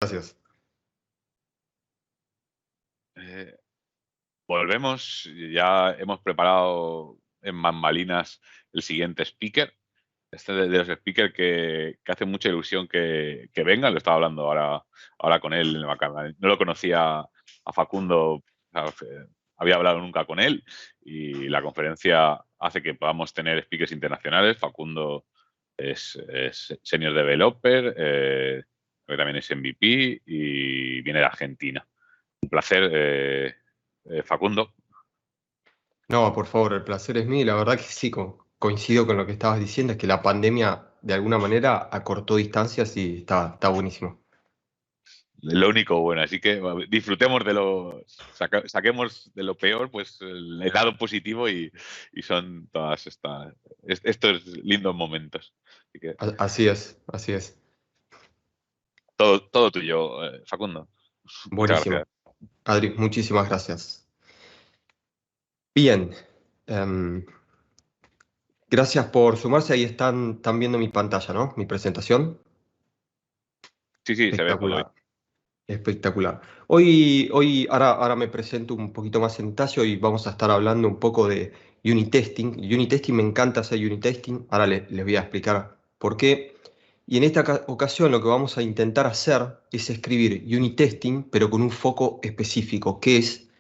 Gracias. Eh, Volvemos, ya hemos preparado en bambalinas el siguiente speaker. Este de los speakers que hace mucha ilusión que venga. Lo estaba hablando ahora con él. No lo conocía a Facundo, o sea, había hablado nunca con él, y la conferencia hace que podamos tener speakers internacionales. Facundo es senior developer, que también es MVP y viene de Argentina. Un placer, Facundo. No, por favor, el placer es mío. La verdad que sí, coincido con lo que estabas diciendo, es que la pandemia de alguna manera acortó distancias y está buenísimo. Lo único bueno, así que disfrutemos saquemos de lo peor, pues el lado positivo, y son todas estos lindos momentos. Así que Así es, así es. todo tuyo, Facundo. Muchas Buenísimo. gracias. Adri, muchísimas gracias. Bien. em, Gracias por sumarse. Ahí están viendo mi pantalla, ¿no? Mi presentación. Sí, sí, se ve todo bien. Espectacular. Espectacular. Ahora me presento un poquito más en detalle. Hoy vamos a estar hablando un poco de unit testing. Unit testing, me encanta hacer unit testing. Ahora les voy a explicar por qué. Y en esta ocasión lo que vamos a intentar hacer es escribir unit testing, pero con un foco específico, que es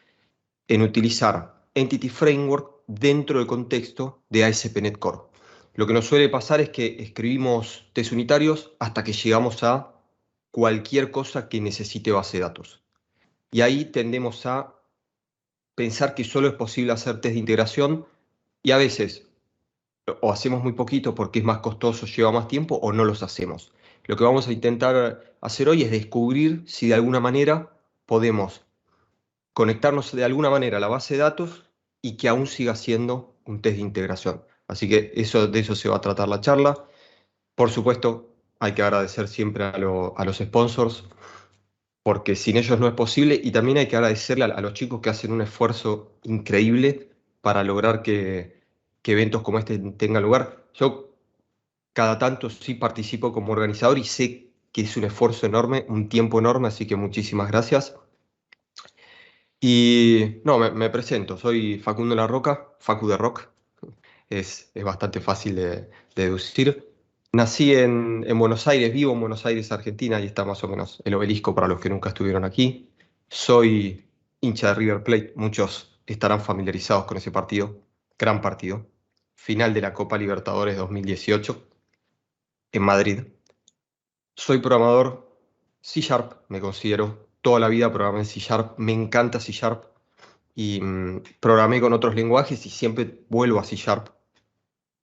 en utilizar Entity Framework dentro del contexto de ASP.NET Core. Lo que nos suele pasar es que escribimos test unitarios hasta que llegamos a cualquier cosa que necesite base de datos. Y ahí tendemos a pensar que solo es posible hacer test de integración y a veces o hacemos muy poquito porque es más costoso, lleva más tiempo, o no los hacemos. Lo que vamos a intentar hacer hoy es descubrir si de alguna manera podemos conectarnos de alguna manera a la base de datos y que aún siga siendo un test de integración. Así que de eso se va a tratar la charla. Por supuesto, hay que agradecer siempre a los sponsors, porque sin ellos no es posible, y también hay que agradecerle a los chicos que hacen un esfuerzo increíble para lograr que eventos como este tengan lugar. Yo cada tanto sí participo como organizador y sé que es un esfuerzo enorme, un tiempo enorme, así que muchísimas gracias. Y no, me presento, soy Facundo La Roca, Facu de Rock, es bastante fácil de deducir. Nací en Buenos Aires, vivo en Buenos Aires, Argentina, y está más o menos el obelisco para los que nunca estuvieron aquí. Soy hincha de River Plate, muchos estarán familiarizados con ese partido, gran partido. Final de la Copa Libertadores 2018 en Madrid. Soy programador C Sharp, me considero. Toda la vida programé en C Sharp, me encanta C Sharp y programé con otros lenguajes y siempre vuelvo a C Sharp.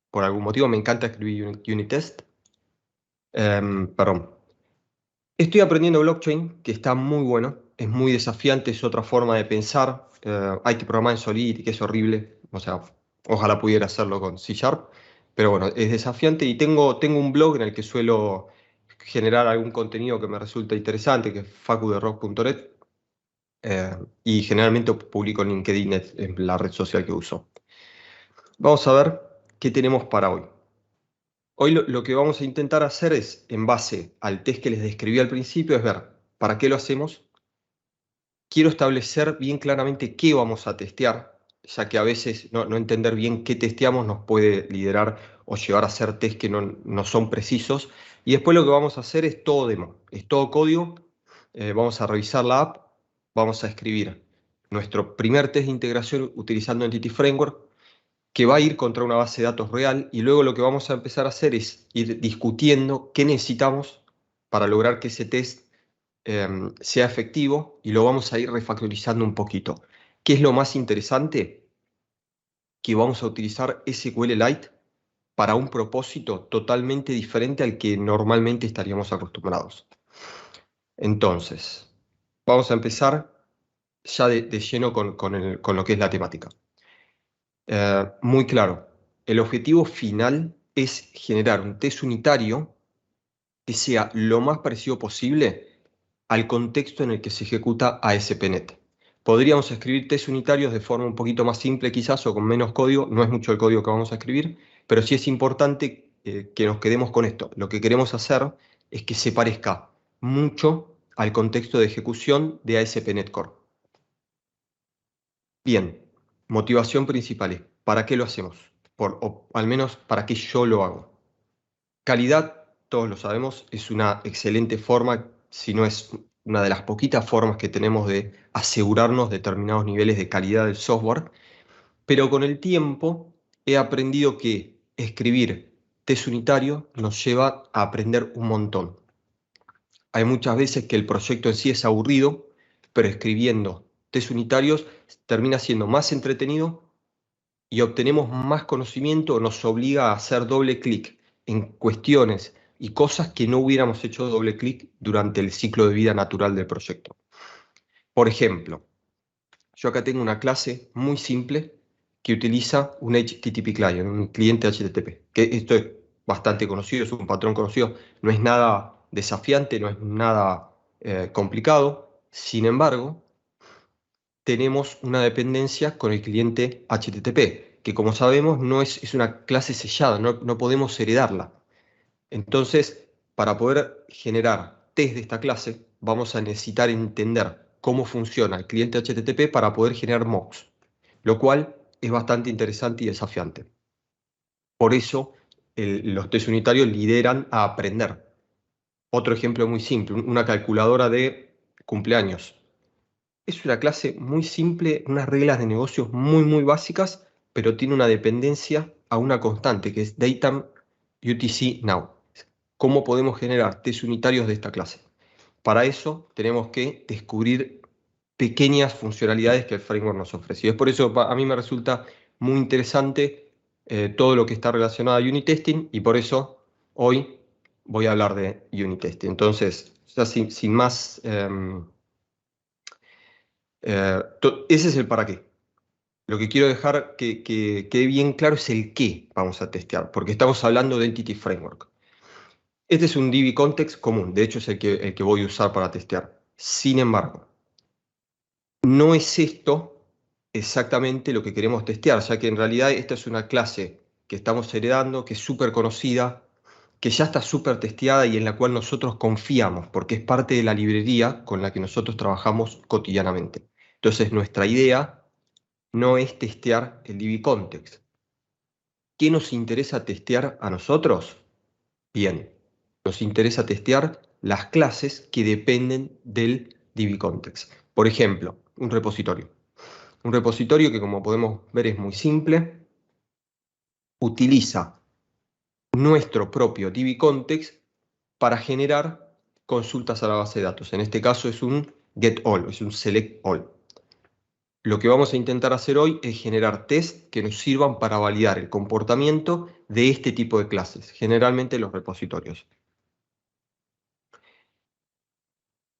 Por algún motivo me encanta escribir unit test. Perdón. Estoy aprendiendo blockchain, que está muy bueno, es muy desafiante, es otra forma de pensar. Hay que programar en Solidity, que es horrible. O sea, ojalá pudiera hacerlo con C Sharp. Pero bueno, es desafiante y tengo un blog en el que suelo generar algún contenido que me resulta interesante, que es facuderock.net. Y generalmente publico en LinkedIn, en la red social que uso. Vamos a ver qué tenemos para hoy. Hoy lo que vamos a intentar hacer es, en base al test que les describí al principio, es ver para qué lo hacemos. Quiero establecer bien claramente qué vamos a testear, ya que a veces no entender bien qué testeamos nos puede liderar o llevar a hacer test que no son precisos. Y después lo que vamos a hacer es todo demo, es todo código. Vamos a revisar la app, vamos a escribir nuestro primer test de integración utilizando Entity Framework, que va a ir contra una base de datos real, y luego lo que vamos a empezar a hacer es ir discutiendo qué necesitamos para lograr que ese test sea efectivo, y lo vamos a ir refactorizando un poquito. ¿Qué es lo más interesante? Que vamos a utilizar SQLite para un propósito totalmente diferente al que normalmente estaríamos acostumbrados. Entonces, vamos a empezar ya de lleno con lo que es la temática. Muy claro, el objetivo final es generar un test unitario que sea lo más parecido posible al contexto en el que se ejecuta ASP.NET. Podríamos escribir test unitarios de forma un poquito más simple quizás o con menos código, no es mucho el código que vamos a escribir, pero sí es importante que nos quedemos con esto. Lo que queremos hacer es que se parezca mucho al contexto de ejecución de ASP.NET Core. Bien, motivación principal. ¿Para qué lo hacemos? O al menos, ¿para qué yo lo hago? Calidad, todos lo sabemos, es una excelente forma, si no es una de las poquitas formas que tenemos de asegurarnos determinados niveles de calidad del software, pero con el tiempo he aprendido que escribir test unitario nos lleva a aprender un montón. Hay muchas veces que el proyecto en sí es aburrido, pero escribiendo test unitarios termina siendo más entretenido y obtenemos más conocimiento, nos obliga a hacer doble clic en cuestiones y cosas que no hubiéramos hecho doble clic durante el ciclo de vida natural del proyecto. Por ejemplo, yo acá tengo una clase muy simple que utiliza un HTTP client, un cliente HTTP, que esto es bastante conocido, es un patrón conocido, no es nada desafiante, no es nada complicado. Sin embargo, tenemos una dependencia con el cliente HTTP, que como sabemos no es una clase sellada, no podemos heredarla. Entonces, para poder generar test de esta clase, vamos a necesitar entender cómo funciona el cliente HTTP para poder generar mocks, lo cual es bastante interesante y desafiante. Por eso, los test unitarios lideran a aprender. Otro ejemplo muy simple, una calculadora de cumpleaños. Es una clase muy simple, unas reglas de negocios muy básicas, pero tiene una dependencia a una constante, que es datetime UTC now. ¿Cómo podemos generar test unitarios de esta clase? Para eso tenemos que descubrir pequeñas funcionalidades que el framework nos ofrece. Y es por eso a mí me resulta muy interesante todo lo que está relacionado a unit testing, y por eso hoy voy a hablar de unit testing. Entonces, ya sin más, ese es el para qué. Lo que quiero dejar que quede bien claro es el qué vamos a testear, porque estamos hablando de Entity Framework. Este es un DB context común, de hecho es el que voy a usar para testear. Sin embargo, no es esto exactamente lo que queremos testear, ya que en realidad esta es una clase que estamos heredando, que es súper conocida, que ya está súper testeada y en la cual nosotros confiamos, porque es parte de la librería con la que nosotros trabajamos cotidianamente. Entonces, nuestra idea no es testear el DB context. ¿Qué nos interesa testear a nosotros? Bien, nos interesa testear las clases que dependen del DB context. Por ejemplo, un repositorio. Un repositorio que, como podemos ver, es muy simple. Utiliza nuestro propio DB context para generar consultas a la base de datos. En este caso es un get all, es un select all. Lo que vamos a intentar hacer hoy es generar tests que nos sirvan para validar el comportamiento de este tipo de clases, generalmente los repositorios.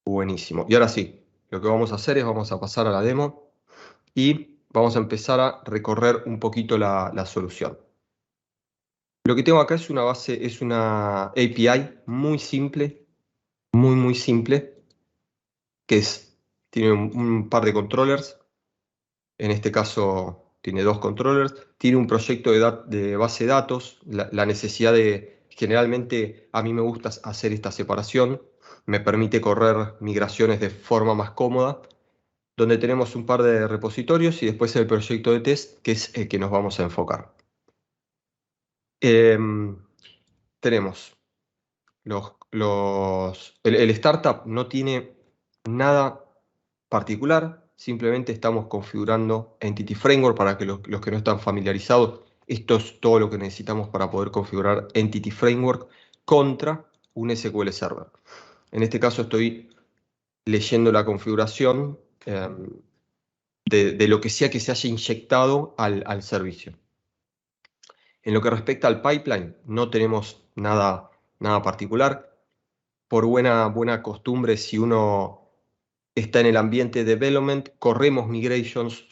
Buenísimo. Y ahora sí, lo que vamos a hacer es vamos a pasar a la demo y vamos a empezar a recorrer un poquito la solución. Lo que tengo acá es una base, es una API muy simple, muy simple, que tiene un par de controllers. En este caso tiene dos controllers, tiene un proyecto de base de datos, la necesidad de, generalmente a mí me gusta hacer esta separación, me permite correr migraciones de forma más cómoda, donde tenemos un par de repositorios y después el proyecto de test, que es el que nos vamos a enfocar. Tenemos el startup no tiene nada particular, simplemente estamos configurando Entity Framework para que los que no están familiarizados, esto es todo lo que necesitamos para poder configurar Entity Framework contra un SQL Server. En este caso estoy leyendo la configuración de lo que sea que se haya inyectado al servicio. En lo que respecta al pipeline, no tenemos nada particular. Por buena costumbre, si uno está en el ambiente development, corremos migrations.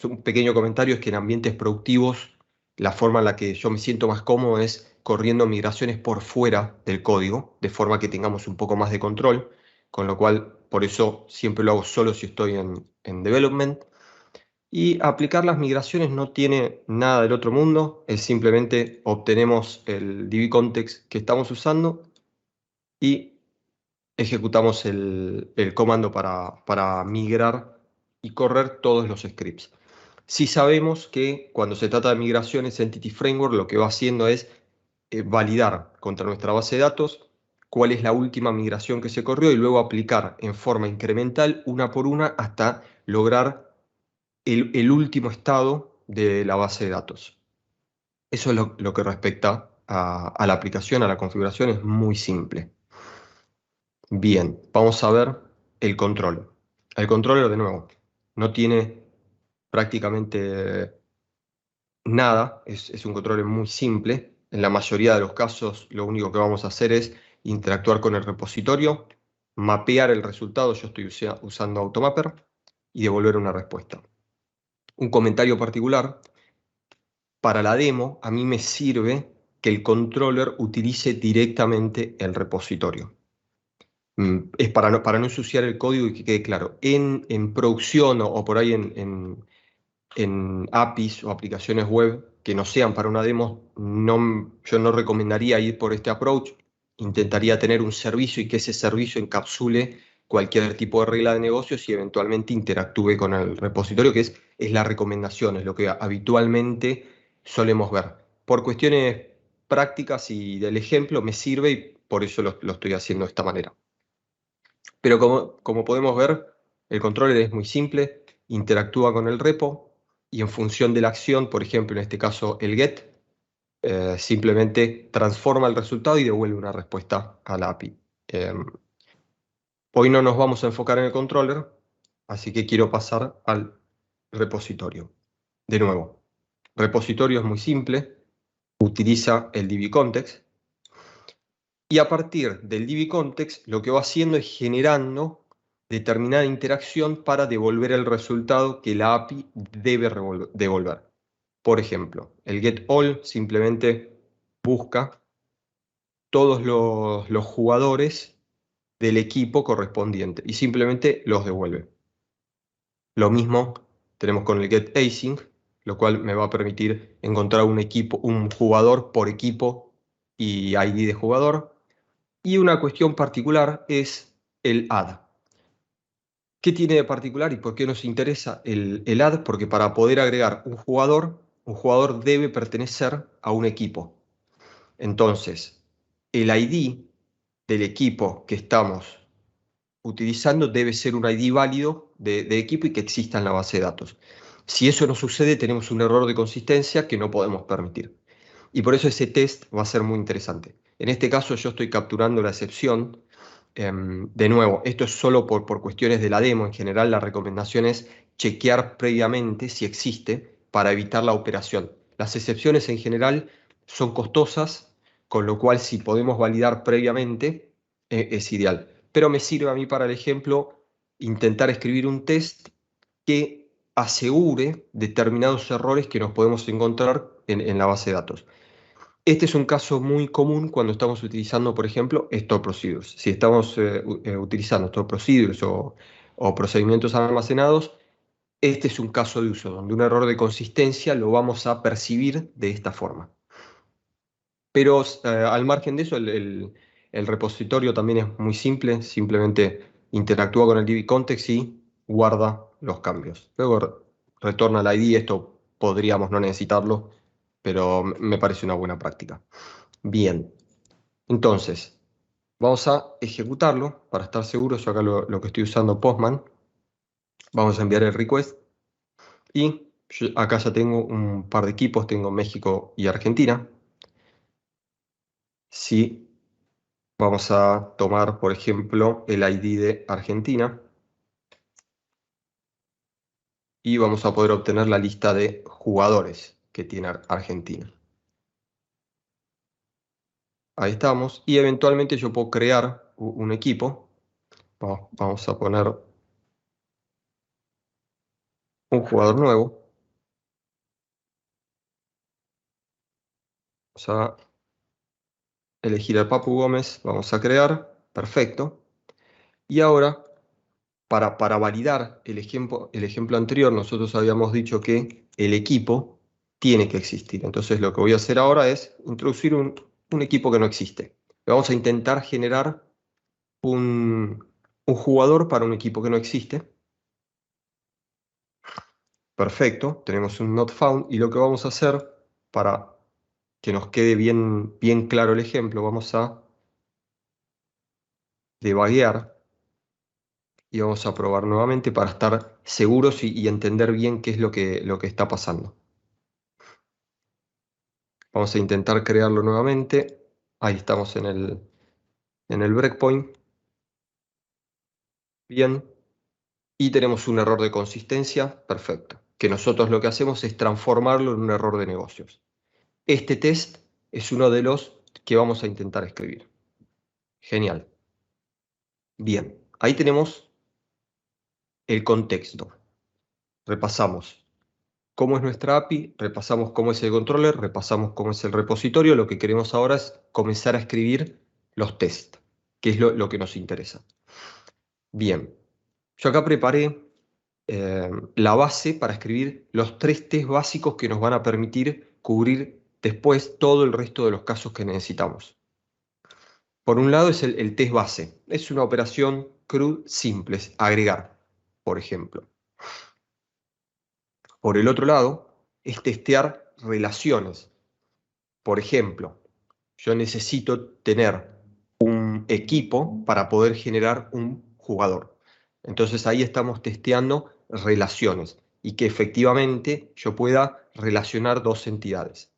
Un pequeño comentario es que en ambientes productivos, la forma en la que yo me siento más cómodo es corriendo migraciones por fuera del código, de forma que tengamos un poco más de control, con lo cual, por eso siempre lo hago solo si estoy en development. Y aplicar las migraciones no tiene nada del otro mundo, es simplemente obtenemos el DB context que estamos usando y ejecutamos el comando para migrar y correr todos los scripts. Si sabemos que cuando se trata de migraciones, Entity Framework lo que va haciendo es validar contra nuestra base de datos cuál es la última migración que se corrió y luego aplicar en forma incremental una por una hasta lograr el último estado de la base de datos. Eso es lo que respecta a la aplicación, a la configuración, es muy simple. Bien, vamos a ver el control. El controller, de nuevo, no tiene prácticamente nada, es un controller muy simple. En la mayoría de los casos, lo único que vamos a hacer es interactuar con el repositorio, mapear el resultado, yo estoy usando Automapper, y devolver una respuesta. Un comentario particular, para la demo, a mí me sirve que el controller utilice directamente el repositorio. Es para no ensuciar el código y que quede claro. En producción o por ahí en APIs o aplicaciones web que no sean para una demo, yo no recomendaría ir por este approach. Intentaría tener un servicio y que ese servicio encapsule cualquier tipo de regla de negocios y eventualmente interactúe con el repositorio, que es la recomendación, es lo que habitualmente solemos ver. Por cuestiones prácticas y del ejemplo me sirve y por eso lo estoy haciendo de esta manera. Pero como podemos ver, el controller es muy simple, interactúa con el repo y en función de la acción, por ejemplo, en este caso el get, simplemente transforma el resultado y devuelve una respuesta a la API. Hoy no nos vamos a enfocar en el controller, así que quiero pasar al repositorio. De nuevo, repositorio es muy simple, utiliza el DB-Context y a partir del DB-Context lo que va haciendo es generando determinada interacción para devolver el resultado que la API debe devolver. Por ejemplo, el getAll simplemente busca todos los jugadores del equipo correspondiente y simplemente los devuelve. Lo mismo tenemos con el getAsync, lo cual me va a permitir encontrar un jugador por equipo y ID de jugador. Y una cuestión particular es el add. ¿Qué tiene de particular y por qué nos interesa el add? Porque para poder agregar un jugador debe pertenecer a un equipo. Entonces, el ID del equipo que estamos utilizando debe ser un ID válido de equipo y que exista en la base de datos. Si eso no sucede, tenemos un error de consistencia que no podemos permitir. Y por eso ese test va a ser muy interesante. En este caso yo estoy capturando la excepción. De nuevo, esto es solo por cuestiones de la demo. En general, la recomendación es chequear previamente si existe para evitar la operación. Las excepciones en general son costosas, con lo cual si podemos validar previamente es ideal. Pero me sirve a mí para el ejemplo intentar escribir un test que asegure determinados errores que nos podemos encontrar en la base de datos. Este es un caso muy común cuando estamos utilizando, por ejemplo, Store Procedures. Si estamos utilizando Store Procedures o procedimientos almacenados, este es un caso de uso donde un error de consistencia lo vamos a percibir de esta forma. Pero al margen de eso, el repositorio también es muy simple, simplemente interactúa con el DB-Context y guarda los cambios. Luego retorna el ID, esto podríamos no necesitarlo, pero me parece una buena práctica. Bien, entonces, vamos a ejecutarlo para estar seguros. Yo acá lo que estoy usando Postman. Vamos a enviar el request y acá ya tengo un par de equipos, tengo México y Argentina. Si vamos a tomar, por ejemplo, el ID de Argentina y vamos a poder obtener la lista de jugadores que tiene Argentina. Ahí estamos. Y eventualmente yo puedo crear un equipo. Vamos a poner un jugador nuevo. Vamos a elegir al Papu Gómez. Vamos a crear. Perfecto. Y ahora, para validar el ejemplo anterior, nosotros habíamos dicho que el equipo tiene que existir. Entonces lo que voy a hacer ahora es introducir un equipo que no existe. Vamos a intentar generar un jugador para un equipo que no existe. Perfecto, tenemos un not found y lo que vamos a hacer para que nos quede bien, bien claro el ejemplo, vamos a debuguear y vamos a probar nuevamente para estar seguros y entender bien qué es lo que está pasando. Vamos a intentar crearlo nuevamente. Ahí estamos en el breakpoint. Bien. Y tenemos un error de consistencia. Perfecto. Que nosotros lo que hacemos es transformarlo en un error de negocios. Este test es uno de los que vamos a intentar escribir. Genial. Bien. Ahí tenemos el contexto. Repasamos cómo es nuestra API, repasamos cómo es el controller, repasamos cómo es el repositorio. Lo que queremos ahora es comenzar a escribir los tests, que es lo que nos interesa. Bien, yo acá preparé la base para escribir los 3 tests básicos que nos van a permitir cubrir después todo el resto de los casos que necesitamos. Por un lado es el test base. Es una operación CRUD simple, es agregar, por ejemplo. Por el otro lado, es testear relaciones. Por ejemplo, yo necesito tener un equipo para poder generar un jugador. Entonces ahí estamos testeando relaciones y que efectivamente yo pueda relacionar 2 entidades.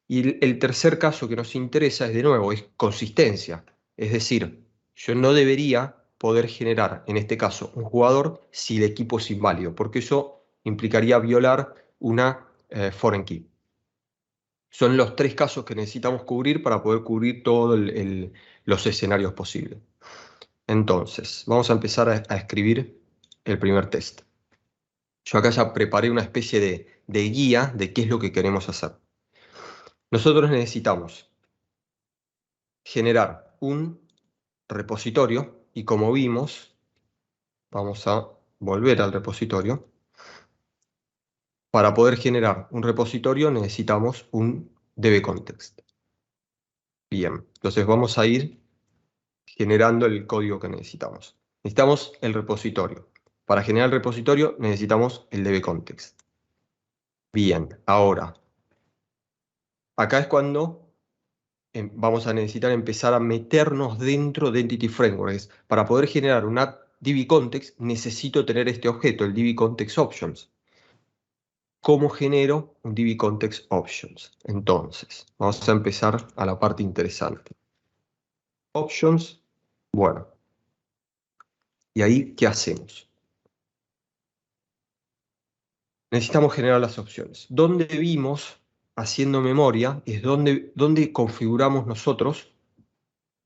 Y el tercer caso que nos interesa es de nuevo, es consistencia. Es decir, yo no debería poder generar, en este caso, un jugador si el equipo es inválido, porque eso implicaría violar una foreign key. Son los 3 casos que necesitamos cubrir para poder cubrir todos los escenarios posibles. Entonces, vamos a empezar a escribir el primer test. Yo acá ya preparé una especie de guía de qué es lo que queremos hacer. Nosotros necesitamos generar un repositorio y como vimos, vamos a volver al repositorio. Para poder generar un repositorio necesitamos un dbContext. Bien, entonces vamos a ir generando el código que necesitamos. Necesitamos el repositorio. Para generar el repositorio necesitamos el dbContext. Bien, ahora, acá es cuando vamos a necesitar empezar a meternos dentro de Entity Framework. Para poder generar una dbContext necesito tener este objeto, el dbContext Options. ¿Cómo genero un dbContext Options? Entonces, vamos a empezar a la parte interesante. Options, bueno, ¿y ahí qué hacemos? Necesitamos generar las opciones. Donde vimos, haciendo memoria, es donde configuramos nosotros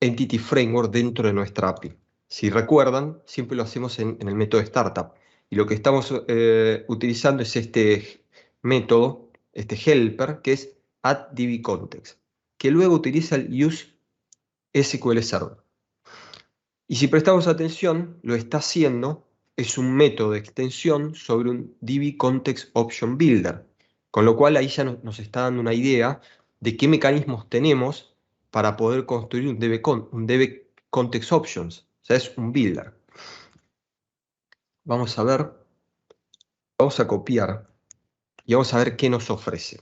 Entity Framework dentro de nuestra API. Si recuerdan, siempre lo hacemos en el método Startup. Y lo que estamos utilizando es este método, este helper, que es addDbContext, que luego utiliza el useSQLServer. Y si prestamos atención, lo está haciendo, es un método de extensión sobre un dbContext Option Builder, con lo cual ahí ya nos está dando una idea de qué mecanismos tenemos para poder construir un dbContext Options, o sea, es un builder. Vamos a ver, vamos a copiar y vamos a ver qué nos ofrece.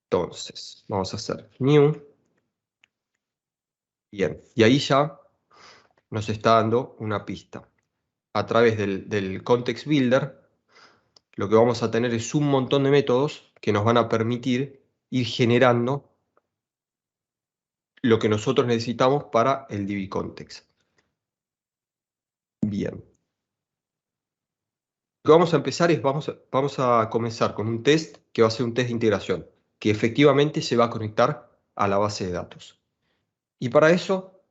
Entonces, vamos a hacer new. Bien, y ahí ya nos está dando una pista. A través del Context Builder, lo que vamos a tener es un montón de métodos que nos van a permitir ir generando lo que nosotros necesitamos para el dbContext. Bien. Lo que vamos a empezar es, vamos a comenzar con un test que va a ser un test de integración, que efectivamente se va a conectar a la base de datos. Y para eso,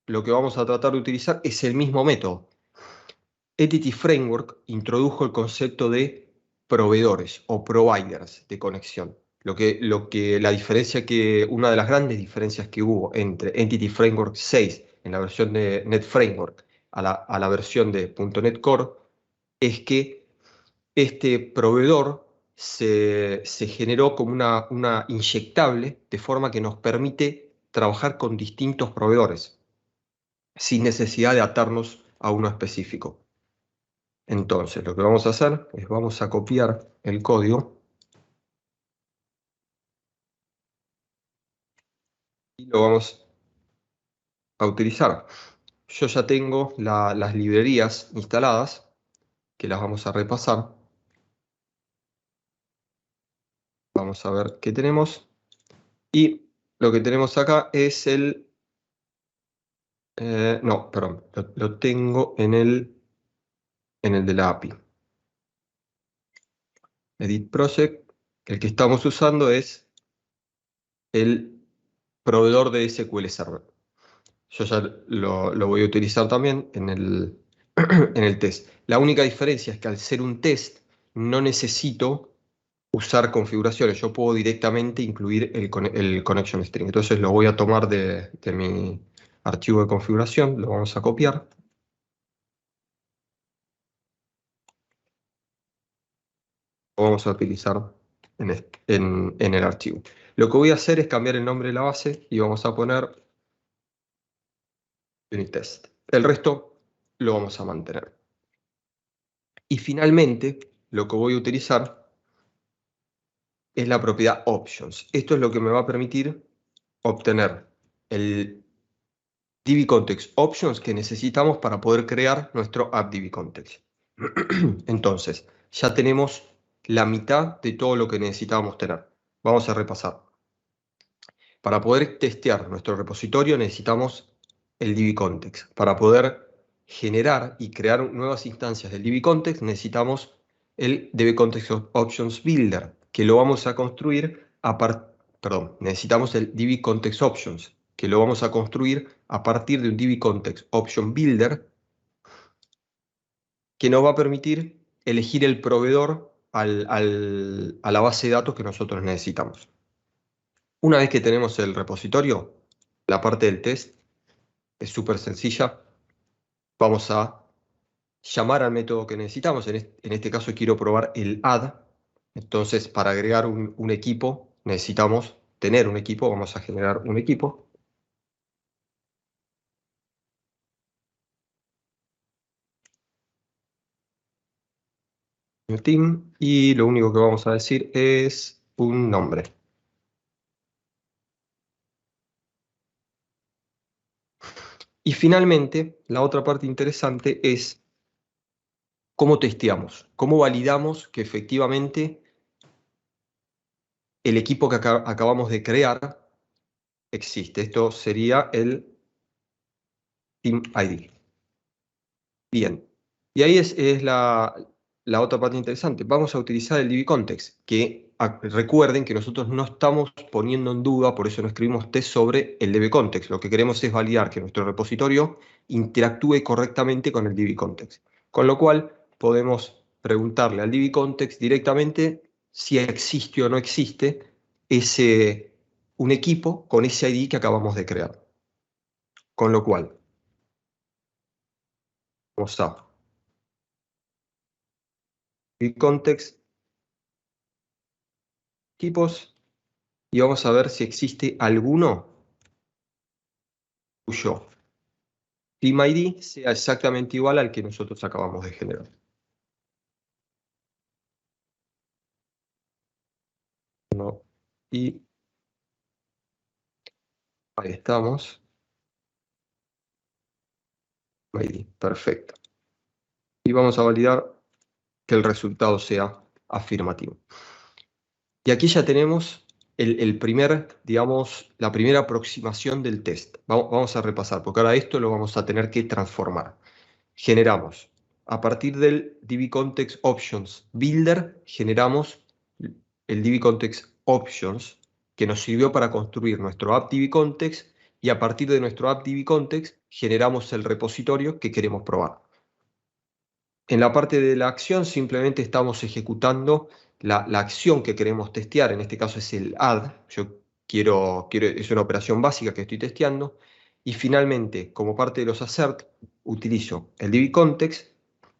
lo que vamos a tratar de utilizar es el mismo método. Entity Framework introdujo el concepto de proveedores o providers de conexión. Una de las grandes diferencias que hubo entre Entity Framework 6 en la versión de NetFramework a la versión de .NET Core es que este proveedor se generó como una inyectable de forma que nos permite trabajar con distintos proveedores, sin necesidad de atarnos a uno específico. Entonces, lo que vamos a hacer es vamos a copiar el código y lo vamos a utilizar. Yo ya tengo las librerías instaladas, que las vamos a repasar. Vamos a ver qué tenemos. Y lo que tenemos acá es el... no, perdón, lo tengo en el de la API. Edit Project. El que estamos usando es el proveedor de SQL Server. Yo ya lo voy a utilizar también en en el test. La única diferencia es que al ser un test no necesito usar configuraciones. Yo puedo directamente incluir el connection string. Entonces lo voy a tomar de mi archivo de configuración, lo vamos a copiar. Lo vamos a utilizar en el archivo. Lo que voy a hacer es cambiar el nombre de la base y vamos a poner unit test. El resto lo vamos a mantener. Y finalmente, lo que voy a utilizar es la propiedad options. Esto es lo que me va a permitir obtener el DB-Context Options que necesitamos para poder crear nuestro app DB-Context. Entonces, ya tenemos la mitad de todo lo que necesitábamos tener. Vamos a repasar. Para poder testear nuestro repositorio necesitamos el DB-Context. Para poder generar y crear nuevas instancias del DB-Context necesitamos el DB-Context Options Builder, que lo vamos a construir necesitamos el DB-Context Options, que lo vamos a construir a partir de un DB-Context Option Builder que nos va a permitir elegir el proveedor a la base de datos que nosotros necesitamos. Una vez que tenemos el repositorio, la parte del test es súper sencilla. Vamos a llamar al método que necesitamos. En este caso quiero probar el add. Entonces, para agregar un equipo, necesitamos tener un equipo. Vamos a generar un equipo. New team. Y lo único que vamos a decir es un nombre. Y finalmente, la otra parte interesante es cómo testeamos, cómo validamos que efectivamente el equipo que acabamos de crear existe. Esto sería el Team ID. Bien. Y ahí es la otra parte interesante. Vamos a utilizar el DB-Context, que recuerden que nosotros no estamos poniendo en duda, por eso no escribimos test sobre el DB-Context. Lo que queremos es validar que nuestro repositorio interactúe correctamente con el DB-Context. Con lo cual, podemos preguntarle al DB-Context directamente si existe o no existe un equipo con ese ID que acabamos de crear. Con lo cual, vamos a DB-Context equipos y vamos a ver si existe alguno cuyo Team ID sea exactamente igual al que nosotros acabamos de generar. Y ahí estamos. ID, perfecto. Y vamos a validar que el resultado sea afirmativo. Y aquí ya tenemos la primera aproximación del test. Vamos a repasar, porque ahora esto lo vamos a tener que transformar. Generamos, a partir del DB-Context Options Builder, generamos el DB-Context Options, que nos sirvió para construir nuestro app DB-Context, y a partir de nuestro app DB-Context generamos el repositorio que queremos probar. En la parte de la acción simplemente estamos ejecutando la acción que queremos testear, en este caso es el add. Es una operación básica que estoy testeando. Y finalmente, como parte de los assert, utilizo el DB-Context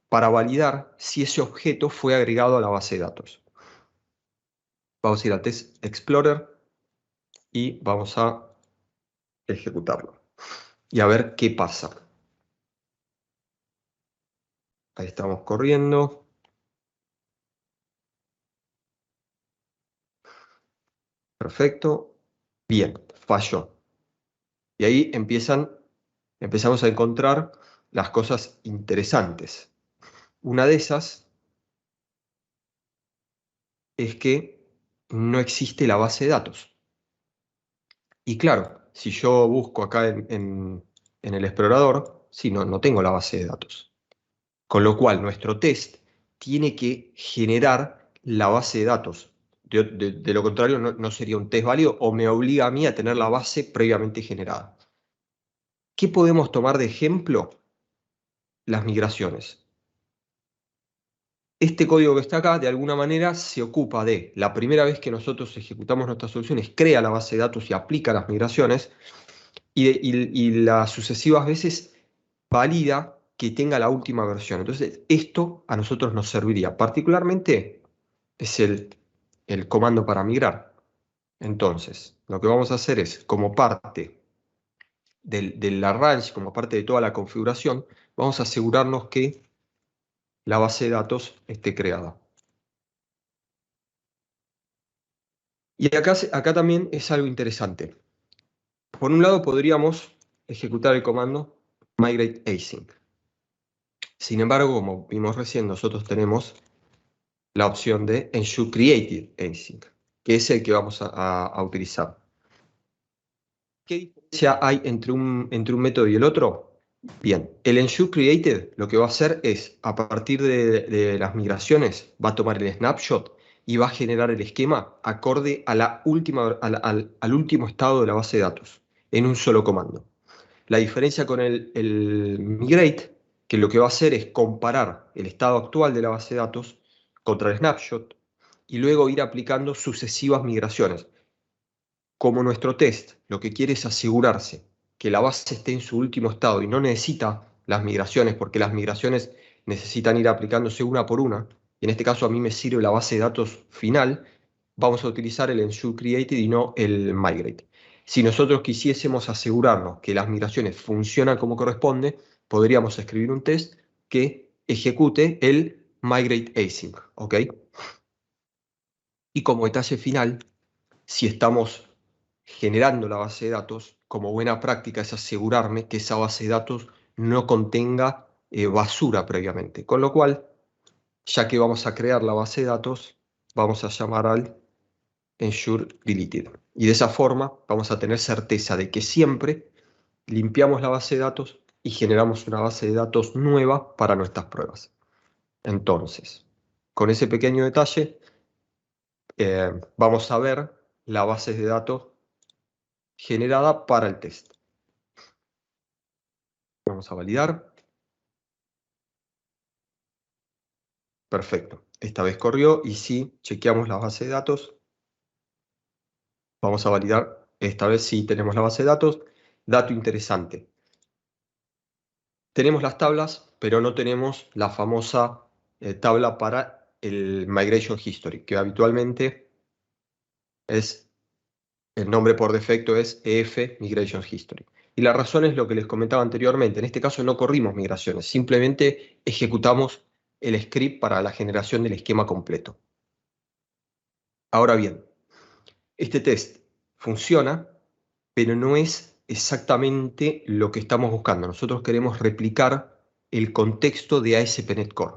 para validar si ese objeto fue agregado a la base de datos. Vamos a ir a Test Explorer y vamos a ejecutarlo. Y a ver qué pasa. Ahí estamos corriendo. Perfecto. Bien, falló. Y ahí empezamos a encontrar las cosas interesantes. Una de esas es que no existe la base de datos. Y claro, si yo busco acá en el explorador, sí, no tengo la base de datos. Con lo cual, nuestro test tiene que generar la base de datos. De lo contrario, no sería un test válido o me obliga a mí a tener la base previamente generada. ¿Qué podemos tomar de ejemplo? Las migraciones. Este código que está acá, de alguna manera, se ocupa de, la primera vez que nosotros ejecutamos nuestras soluciones, crea la base de datos y aplica las migraciones, y las sucesivas veces valida que tenga la última versión. Entonces, esto a nosotros nos serviría. Particularmente es el comando para migrar. Entonces, lo que vamos a hacer es, como parte del arrange, como parte de toda la configuración, vamos a asegurarnos que la base de datos esté creada. Y acá también es algo interesante. Por un lado podríamos ejecutar el comando migrate async. Sin embargo, como vimos recién, nosotros tenemos la opción de ensure created async, que es el que vamos a utilizar. ¿Qué diferencia hay entre un método y el otro? Bien, el ensure created lo que va a hacer es, a partir de las migraciones, va a tomar el snapshot y va a generar el esquema acorde a al último estado de la base de datos, en un solo comando. La diferencia con el migrate, que lo que va a hacer es comparar el estado actual de la base de datos contra el snapshot y luego ir aplicando sucesivas migraciones. Como nuestro test lo que quiere es asegurarse que la base esté en su último estado y no necesita las migraciones, porque las migraciones necesitan ir aplicándose una por una, y en este caso a mí me sirve la base de datos final, vamos a utilizar el ensure created y no el migrate. Si nosotros quisiésemos asegurarnos que las migraciones funcionan como corresponde, podríamos escribir un test que ejecute el migrate async, ¿ok? Y como detalle final, si estamos generando la base de datos, como buena práctica es asegurarme que esa base de datos no contenga basura previamente. Con lo cual, ya que vamos a crear la base de datos, vamos a llamar al ensure deleted. Y de esa forma vamos a tener certeza de que siempre limpiamos la base de datos y generamos una base de datos nueva para nuestras pruebas. Entonces, con ese pequeño detalle, vamos a ver la base de datos generada para el test. Vamos a validar. Perfecto. Esta vez corrió y si chequeamos la base de datos, vamos a validar. Esta vez sí tenemos la base de datos. Dato interesante. Tenemos las tablas, pero no tenemos la famosa tabla para el Migration History, que habitualmente es, el nombre por defecto es EF Migration History. Y la razón es lo que les comentaba anteriormente. En este caso no corrimos migraciones, simplemente ejecutamos el script para la generación del esquema completo. Ahora bien, este test funciona, pero no es exactamente lo que estamos buscando. Nosotros queremos replicar el contexto de ASP.NET Core.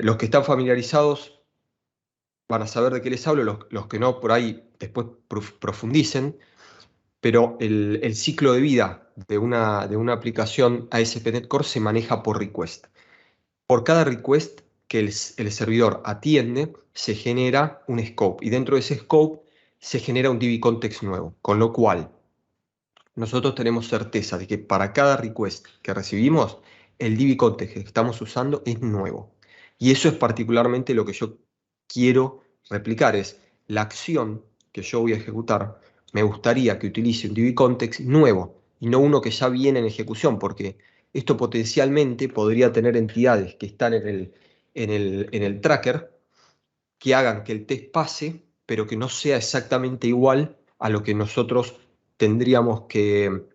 Los que están familiarizados van a saber de qué les hablo, los que no, por ahí después profundicen, pero el ciclo de vida de una aplicación ASP.NET Core se maneja por request. Por cada request que el servidor atiende, se genera un scope, y dentro de ese scope se genera un DB context nuevo, con lo cual nosotros tenemos certeza de que para cada request que recibimos, el DB context que estamos usando es nuevo. Y eso es particularmente lo que yo quiero replicar, es la acción que yo voy a ejecutar, me gustaría que utilice un DB context nuevo y no uno que ya viene en ejecución, porque esto potencialmente podría tener entidades que están en el tracker que hagan que el test pase, pero que no sea exactamente igual a lo que nosotros tendríamos que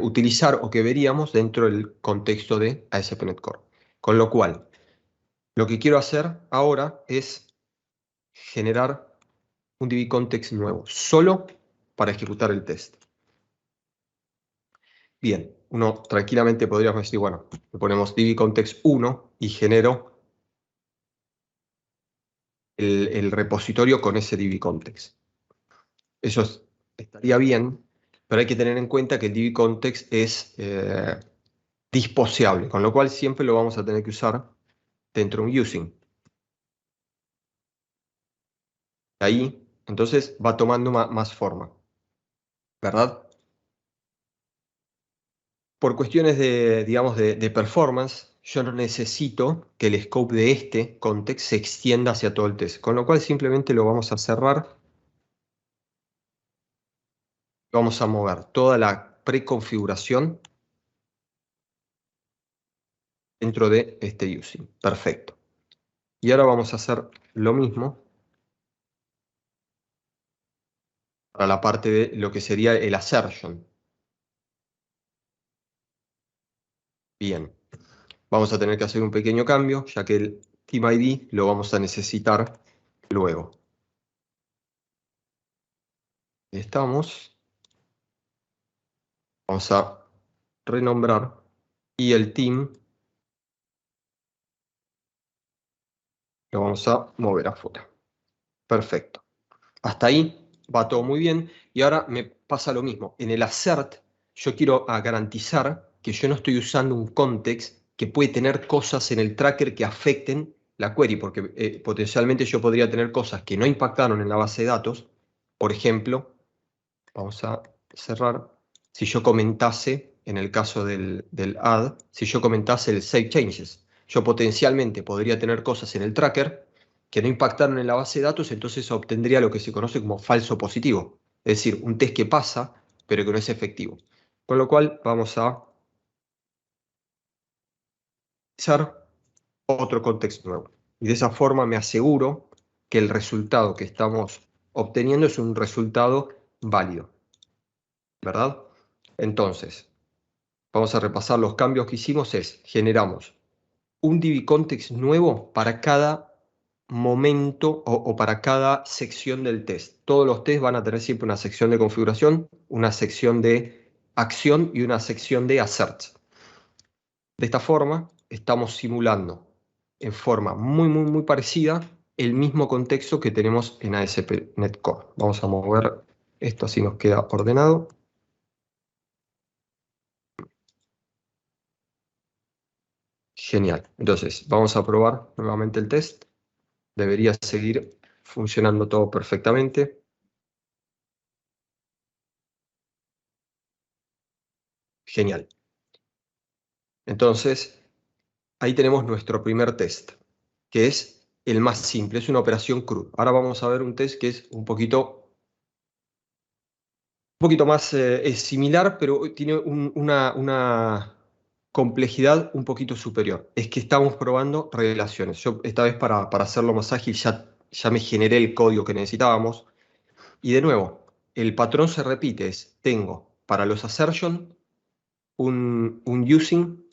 utilizar o que veríamos dentro del contexto de ASP.NET Core. Con lo cual, lo que quiero hacer ahora es generar un DB context nuevo, solo para ejecutar el test. Bien, uno tranquilamente podríamos decir, bueno, le ponemos DB context 1 y genero el repositorio con ese DB context. Eso estaría bien, pero hay que tener en cuenta que el DB context es disposeable, con lo cual siempre lo vamos a tener que usar dentro de un using. Ahí, entonces, va tomando más forma, ¿verdad? Por cuestiones de, digamos, de performance, yo no necesito que el scope de este context se extienda hacia todo el test, con lo cual simplemente lo vamos a cerrar. Vamos a mover toda la preconfiguración dentro de este using. Perfecto. Y ahora vamos a hacer lo mismo para la parte de lo que sería el assertion. Bien. Vamos a tener que hacer un pequeño cambio, ya que el Team ID lo vamos a necesitar luego. Ahí estamos. Vamos a renombrar. Y el team lo vamos a mover afuera. Perfecto. Hasta ahí va todo muy bien. Y ahora me pasa lo mismo. En el assert, yo quiero garantizar que yo no estoy usando un context que puede tener cosas en el tracker que afecten la query, porque potencialmente yo podría tener cosas que no impactaron en la base de datos. Por ejemplo, vamos a cerrar. Si yo comentase, en el caso del add, si yo comentase el save changes, yo potencialmente podría tener cosas en el tracker que no impactaron en la base de datos, entonces obtendría lo que se conoce como falso positivo. Es decir, un test que pasa, pero que no es efectivo. Con lo cual vamos a usar otro contexto nuevo. Y de esa forma me aseguro que el resultado que estamos obteniendo es un resultado válido, ¿verdad? Entonces, vamos a repasar los cambios que hicimos. Generamos un DB context nuevo para cada momento o para cada sección del test. Todos los tests van a tener siempre una sección de configuración, una sección de acción y una sección de asserts. De esta forma, estamos simulando en forma muy parecida el mismo contexto que tenemos en ASP.NET Core. Vamos a mover esto así nos queda ordenado. Genial. Entonces, vamos a probar nuevamente el test. Debería seguir funcionando todo perfectamente. Genial. Entonces, ahí tenemos nuestro primer test, que es el más simple, es una operación CRUD. Ahora vamos a ver un test que es un poquito más es similar, pero tiene una complejidad un poquito superior. Es que estamos probando relaciones. Yo esta vez para hacerlo más ágil ya me generé el código que necesitábamos. Y de nuevo, el patrón se repite. Tengo para los assertion un using,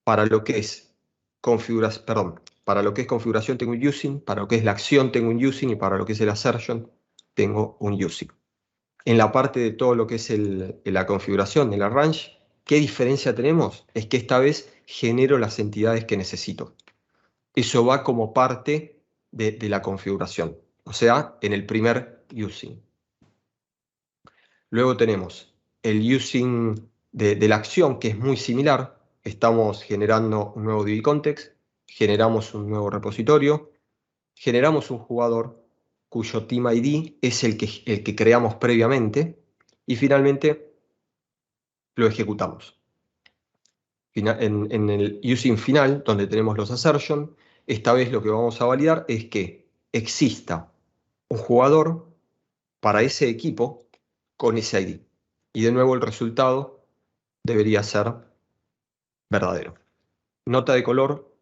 para lo que es configuración, perdón, para lo que es configuración tengo un using, para lo que es la acción tengo un using y para lo que es el assertion tengo un using. En la parte de todo lo que es la configuración, el arrange, ¿qué diferencia tenemos? Es que esta vez genero las entidades que necesito. Eso va como parte de la configuración, o sea, en el primer using. Luego tenemos el using de la acción, que es muy similar. Estamos generando un nuevo DB context, generamos un nuevo repositorio, generamos un jugador cuyo team ID es el que creamos previamente y finalmente lo ejecutamos. En el using final, donde tenemos los assertion, esta vez lo que vamos a validar es que exista un jugador para ese equipo con ese ID. Y de nuevo el resultado debería ser verdadero. Nota de color,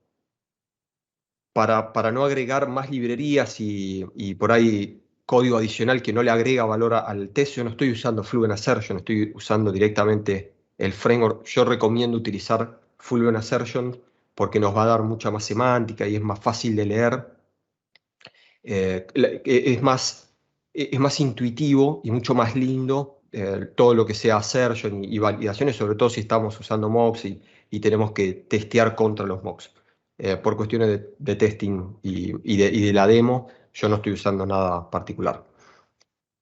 para no agregar más librerías y por ahí código adicional que no le agrega valor al test. Yo no estoy usando Fluent Assertion, estoy usando directamente el framework. Yo recomiendo utilizar Fluent Assertion porque nos va a dar mucha más semántica y es más fácil de leer. Es más intuitivo y mucho más lindo todo lo que sea assertion y validaciones, sobre todo si estamos usando mocks y tenemos que testear contra los mocks. Por cuestiones de testing y de la demo, yo no estoy usando nada particular.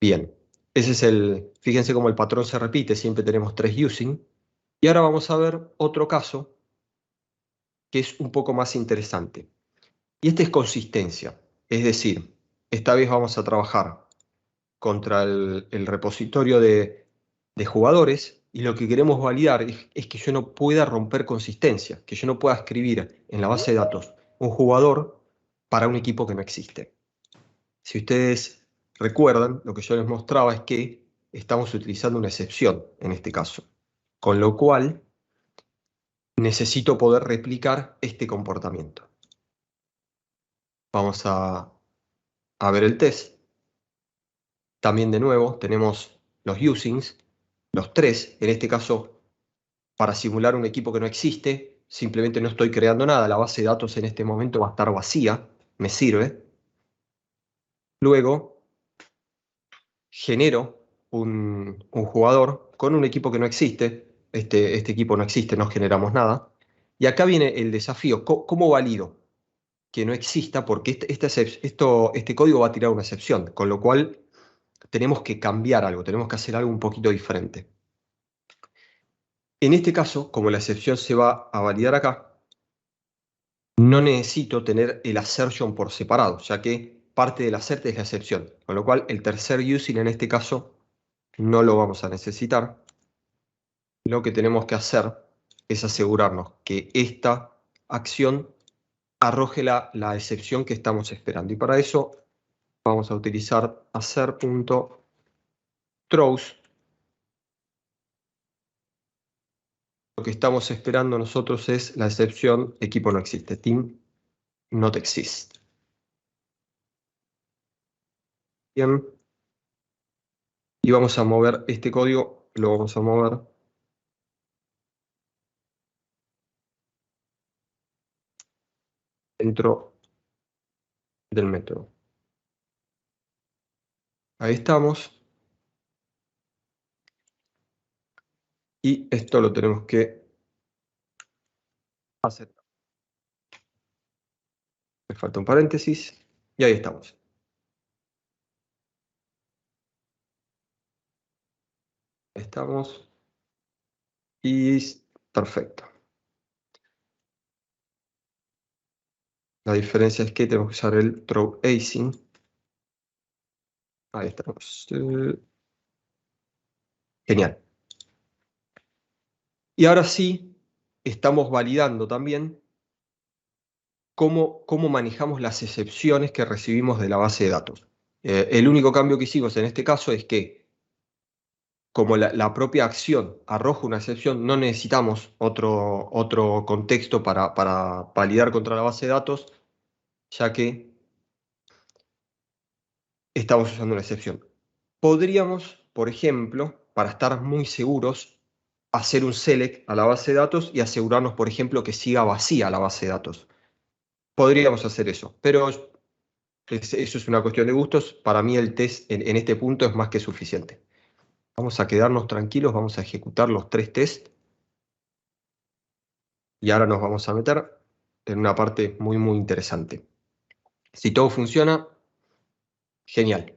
Bien, fíjense cómo el patrón se repite, siempre tenemos 3 using. Y ahora vamos a ver otro caso que es un poco más interesante. Y este es consistencia. Es decir, esta vez vamos a trabajar contra el repositorio de jugadores y lo que queremos validar es que yo no pueda romper consistencia, que yo no pueda escribir en la base de datos un jugador para un equipo que no existe. Si ustedes recuerdan, lo que yo les mostraba es que estamos utilizando una excepción en este caso, con lo cual necesito poder replicar este comportamiento. Vamos a ver el test. También de nuevo tenemos los usings, los 3, en este caso para simular un equipo que no existe, simplemente no estoy creando nada, la base de datos en este momento va a estar vacía, me sirve. Luego genero un jugador con un equipo que no existe, este equipo no existe, no generamos nada. Y acá viene el desafío, ¿cómo valido que no exista? Porque este código va a tirar una excepción, con lo cual tenemos que cambiar algo, tenemos que hacer algo un poquito diferente. En este caso, como la excepción se va a validar acá, no necesito tener el assertion por separado, ya que parte del assert es la excepción, con lo cual el tercer using en este caso no lo vamos a necesitar. Lo que tenemos que hacer es asegurarnos que esta acción arroje la excepción que estamos esperando. Y para eso vamos a utilizar assert.throws. Lo que estamos esperando nosotros es la excepción equipo no existe, team not exist. Bien. Y vamos a mover este código, lo vamos a mover dentro del método. Ahí estamos. Y esto lo tenemos que hacer. Me falta un paréntesis. Y ahí estamos. Ahí estamos. Y perfecto. La diferencia es que tenemos que usar el throw async. Ahí estamos. Genial. Y ahora sí, estamos validando también cómo manejamos las excepciones que recibimos de la base de datos. El único cambio que hicimos en este caso es que, como la propia acción arroja una excepción, no necesitamos otro contexto para validar contra la base de datos, ya que estamos usando una excepción. Podríamos, por ejemplo, para estar muy seguros, hacer un select a la base de datos y asegurarnos, por ejemplo, que siga vacía la base de datos. Podríamos hacer eso, pero eso es una cuestión de gustos. Para mí el test en este punto es más que suficiente. Vamos a quedarnos tranquilos, vamos a ejecutar los 3 tests. Y ahora nos vamos a meter en una parte muy, muy interesante. Si todo funciona, genial.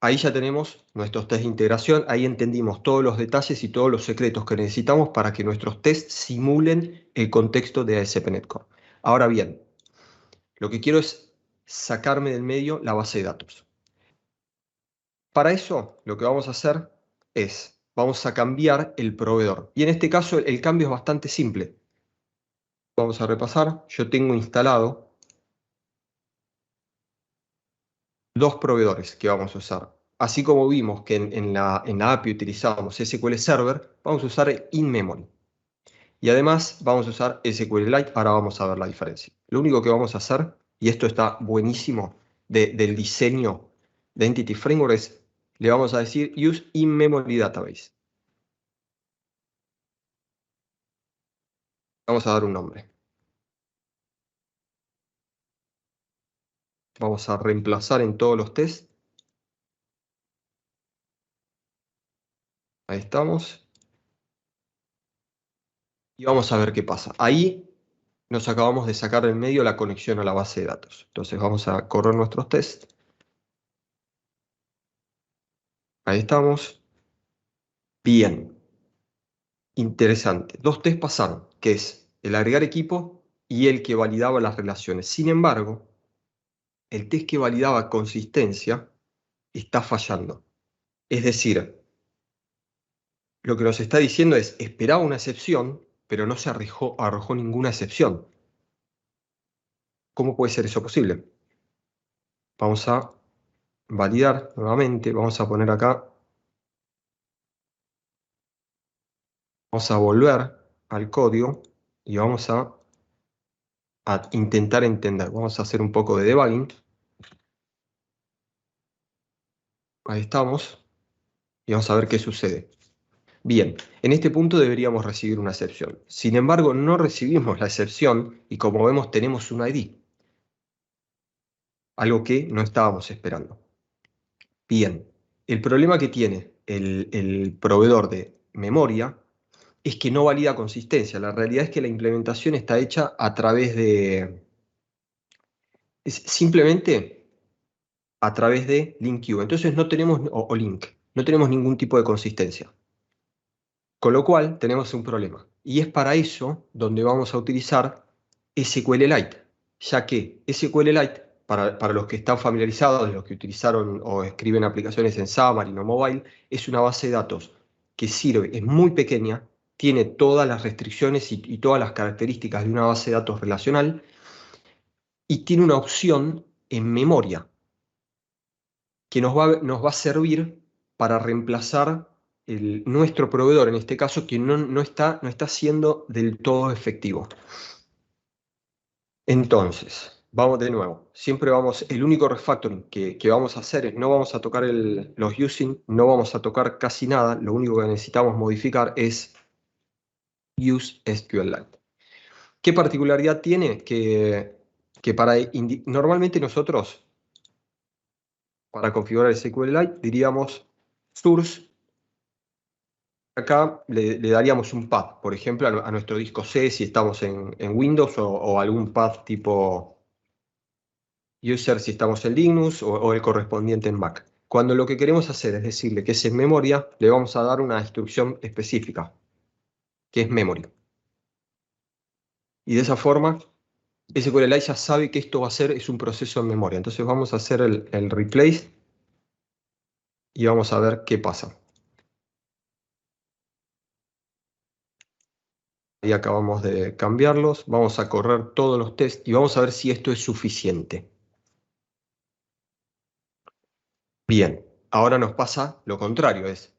Ahí ya tenemos nuestros test de integración, ahí entendimos todos los detalles y todos los secretos que necesitamos para que nuestros tests simulen el contexto de ASP.NET Core. Ahora bien, lo que quiero es sacarme del medio la base de datos. Para eso, lo que vamos a hacer es, vamos a cambiar el proveedor. Y en este caso, el cambio es bastante simple. Vamos a repasar. Yo tengo instalado 2 proveedores que vamos a usar. Así como vimos que en la API utilizábamos SQL Server, vamos a usar in-memory. Y además vamos a usar SQLite, ahora vamos a ver la diferencia. Lo único que vamos a hacer, y esto está buenísimo del diseño de Entity Framework le vamos a decir use in-memory database. Vamos a dar un nombre. Vamos a reemplazar en todos los tests. Ahí estamos. Y vamos a ver qué pasa. Ahí nos acabamos de sacar del medio la conexión a la base de datos. Entonces vamos a correr nuestros tests. Ahí estamos. Bien. Interesante. Dos tests pasaron, que es el agregar equipo y el que validaba las relaciones. Sin embargo, el test que validaba consistencia está fallando. Es decir, lo que nos está diciendo es, esperaba una excepción, pero no se arrojó ninguna excepción. ¿Cómo puede ser eso posible? Vamos a validar nuevamente, vamos a poner acá, vamos a volver al código y vamos a intentar entender. Vamos a hacer un poco de debugging. Ahí estamos. Y vamos a ver qué sucede. Bien, en este punto deberíamos recibir una excepción. Sin embargo, no recibimos la excepción y como vemos tenemos un ID. Algo que no estábamos esperando. Bien, el problema que tiene el proveedor de memoria es que no valida consistencia. La realidad es que la implementación está hecha a través de... simplemente a través de link queue. Entonces no tenemos, o link, no tenemos ningún tipo de consistencia. Con lo cual tenemos un problema. Y es para eso donde vamos a utilizar SQLite, ya que SQLite, para los que están familiarizados, los que utilizaron o escriben aplicaciones en Xamarin o Mobile, es una base de datos que sirve, es muy pequeña, tiene todas las restricciones y todas las características de una base de datos relacional y tiene una opción en memoria que nos va a servir para reemplazar nuestro proveedor, en este caso, que no está siendo del todo efectivo. Entonces, vamos de nuevo. Siempre vamos, el único refactoring que vamos a hacer es no vamos a tocar los using, no vamos a tocar casi nada, lo único que necesitamos modificar es use SQLite. ¿Qué particularidad tiene? Que normalmente nosotros, para configurar SQLite, diríamos source. Acá le daríamos un path, por ejemplo, a nuestro disco C si estamos en Windows o algún path tipo user si estamos en Linux o el correspondiente en Mac. Cuando lo que queremos hacer es decirle que es en memoria, le vamos a dar una instrucción específica, que es memory. Y de esa forma, SQLite ya sabe que esto va a ser es un proceso en memoria. Entonces vamos a hacer el replace y vamos a ver qué pasa. Ahí acabamos de cambiarlos. Vamos a correr todos los tests y vamos a ver si esto es suficiente. Bien, ahora nos pasa lo contrario, es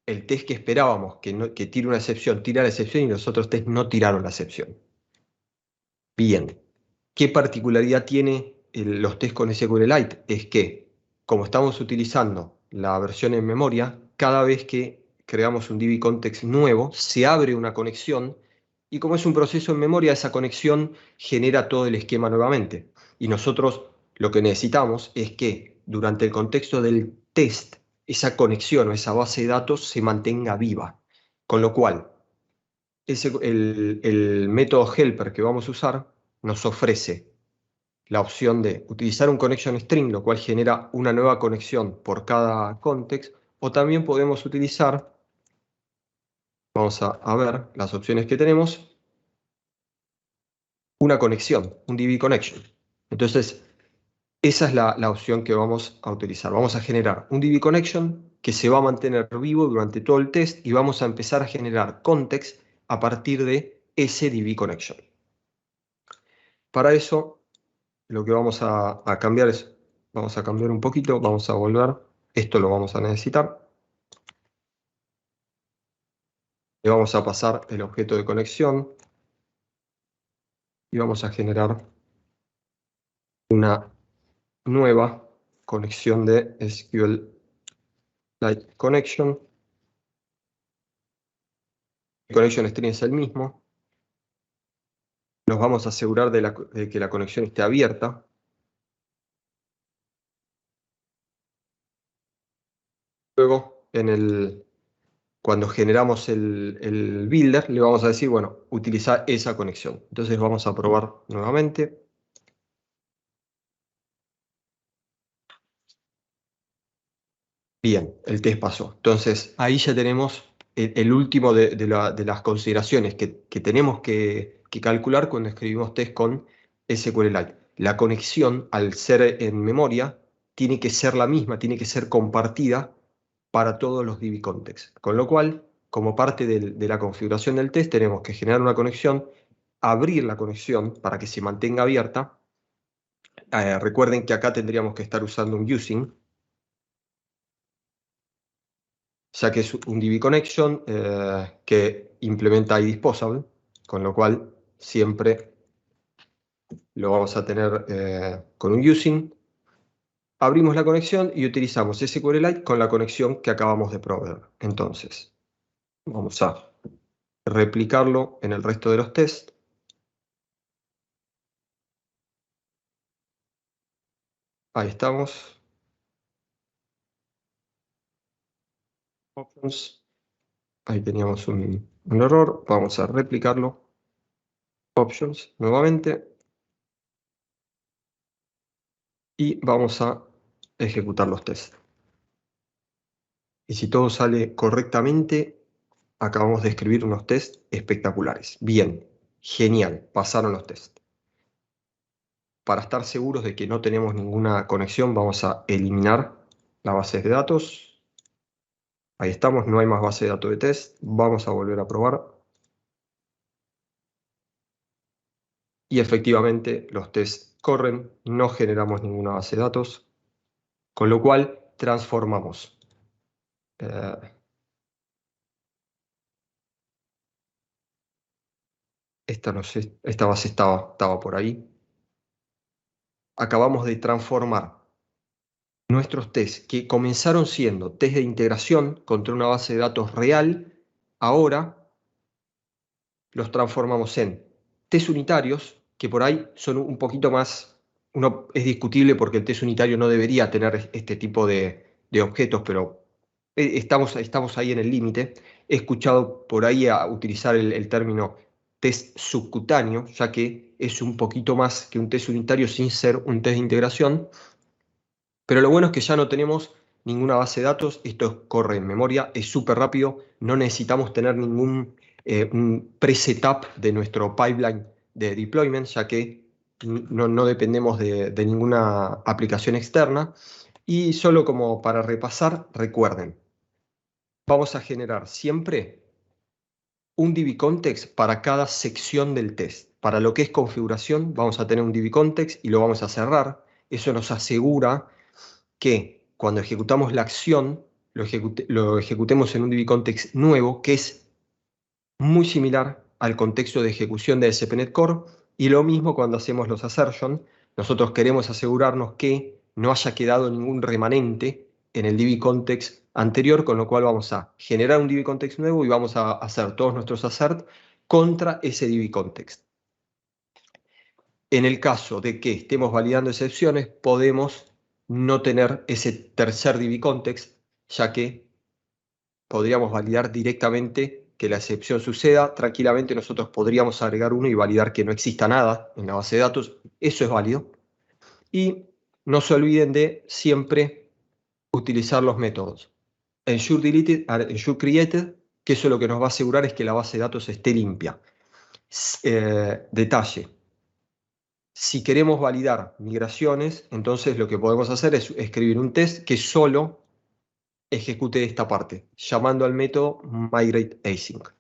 el test que esperábamos que tire una excepción, tira la excepción y los otros test no tiraron la excepción. Bien, ¿qué particularidad tiene los test con SQLite? Es que, como estamos utilizando la versión en memoria, cada vez que creamos un DB context nuevo, se abre una conexión y como es un proceso en memoria, esa conexión genera todo el esquema nuevamente. Y nosotros lo que necesitamos es que durante el contexto del test, esa conexión o esa base de datos se mantenga viva. Con lo cual, el método helper que vamos a usar nos ofrece la opción de utilizar un connection string, lo cual genera una nueva conexión por cada context, o también podemos utilizar, vamos a ver las opciones que tenemos, una conexión, un DB connection. Entonces, esa es la opción que vamos a utilizar. Vamos a generar un DB connection que se va a mantener vivo durante todo el test y vamos a empezar a generar context a partir de ese DB connection. Para eso, lo que vamos a cambiar es, vamos a cambiar un poquito, vamos a volver, esto lo vamos a necesitar. Le vamos a pasar el objeto de conexión y vamos a generar una nueva conexión de SQLite Connection. El connection string es el mismo. Nos vamos a asegurar de que la conexión esté abierta. Luego, cuando generamos el builder, le vamos a decir, bueno, utiliza esa conexión. Entonces vamos a probar nuevamente. Bien, el test pasó. Entonces, ahí ya tenemos el último de las consideraciones que tenemos que calcular cuando escribimos test con SQLite. La conexión, al ser en memoria, tiene que ser la misma, tiene que ser compartida para todos los DB contexts. Con lo cual, como parte de la configuración del test, tenemos que generar una conexión, abrir la conexión para que se mantenga abierta. Recuerden que acá tendríamos que estar usando un using, ya que es un DB connection que implementa iDisposable, con lo cual siempre lo vamos a tener con un using. Abrimos la conexión y utilizamos SQLite con la conexión que acabamos de proveer. Entonces, vamos a replicarlo en el resto de los tests. Ahí estamos. Options. Ahí teníamos un error. Vamos a replicarlo. Options nuevamente. Y vamos a ejecutar los tests. Y si todo sale correctamente, acabamos de escribir unos tests espectaculares. Bien, genial, pasaron los tests. Para estar seguros de que no tenemos ninguna conexión, vamos a eliminar la base de datos. Ahí estamos, no hay más base de datos de test. Vamos a volver a probar. Y efectivamente los tests corren, no generamos ninguna base de datos, con lo cual transformamos. Esta base estaba por ahí. Acabamos de transformar nuestros tests que comenzaron siendo test de integración contra una base de datos real, ahora los transformamos en test unitarios, que por ahí son un poquito más, es discutible porque el test unitario no debería tener este tipo de objetos, pero estamos ahí en el límite. He escuchado por ahí a utilizar el término test subcutáneo, ya que es un poquito más que un test unitario sin ser un test de integración. Pero lo bueno es que ya no tenemos ninguna base de datos, esto corre en memoria, es súper rápido, no necesitamos tener ningún un pre-setup de nuestro pipeline de deployment, ya que no dependemos de ninguna aplicación externa. Y solo como para repasar, recuerden, vamos a generar siempre un DB context para cada sección del test. Para lo que es configuración, vamos a tener un DB context y lo vamos a cerrar. Eso nos asegura que cuando ejecutamos la acción, lo ejecutemos en un DB context nuevo, que es muy similar al contexto de ejecución de ASP.NET Core, y lo mismo cuando hacemos los assertion. Nosotros queremos asegurarnos que no haya quedado ningún remanente en el DB context anterior, con lo cual vamos a generar un DB context nuevo y vamos a hacer todos nuestros assert contra ese DB context. En el caso de que estemos validando excepciones, podemos no tener ese tercer DB context, ya que podríamos validar directamente que la excepción suceda. Tranquilamente nosotros podríamos agregar uno y validar que no exista nada en la base de datos. Eso es válido. Y no se olviden de siempre utilizar los métodos ensure deleted, ensure created, que eso lo que nos va a asegurar es que la base de datos esté limpia. Detalle. Si queremos validar migraciones, entonces lo que podemos hacer es escribir un test que solo ejecute esta parte, llamando al método migrateAsync.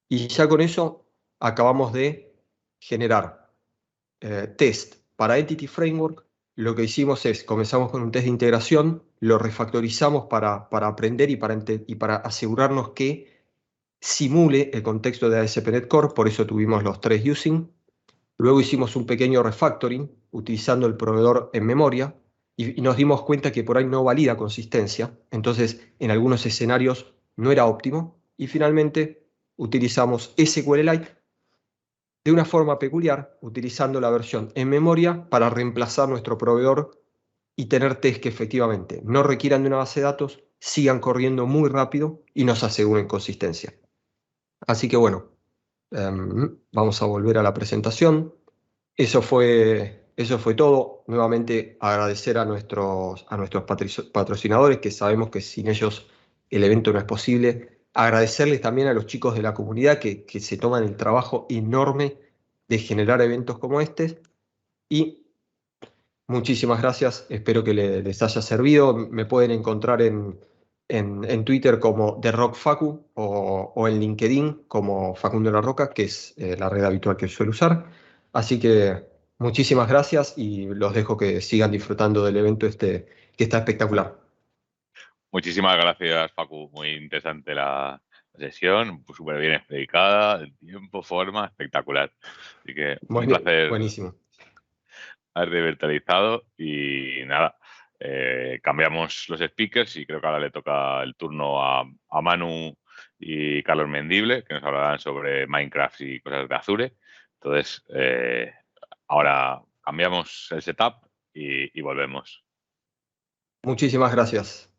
Y ya con eso acabamos de generar test para Entity Framework. Lo que hicimos es, comenzamos con un test de integración, lo refactorizamos para aprender y para asegurarnos que simule el contexto de ASP.NET Core, por eso tuvimos los 3 using. Luego hicimos un pequeño refactoring utilizando el proveedor en memoria y nos dimos cuenta que por ahí no valida consistencia, entonces en algunos escenarios no era óptimo y finalmente utilizamos SQLite de una forma peculiar, utilizando la versión en memoria para reemplazar nuestro proveedor y tener test que efectivamente no requieran de una base de datos, sigan corriendo muy rápido y nos aseguren consistencia. Así que bueno, vamos a volver a la presentación. Eso fue todo. Nuevamente agradecer a nuestros patrocinadores, que sabemos que sin ellos el evento no es posible. Agradecerles también a los chicos de la comunidad que se toman el trabajo enorme de generar eventos como este. Y muchísimas gracias, espero que les haya servido. Me pueden encontrar en Twitter como The Rock Facu o en LinkedIn como Facundo La Roca, que es la red habitual que suelo usar. Así que muchísimas gracias y los dejo que sigan disfrutando del evento este que está espectacular. Muchísimas gracias, Facu. Muy interesante la sesión, pues súper bien explicada, el tiempo, forma, espectacular. Así que un placer Buenísimo. haberte virtualizado y nada, cambiamos los speakers y creo que ahora le toca el turno a Manu y Carlos Mendible, que nos hablarán sobre Minecraft y cosas de Azure. Entonces, ahora cambiamos el setup y volvemos. Muchísimas gracias.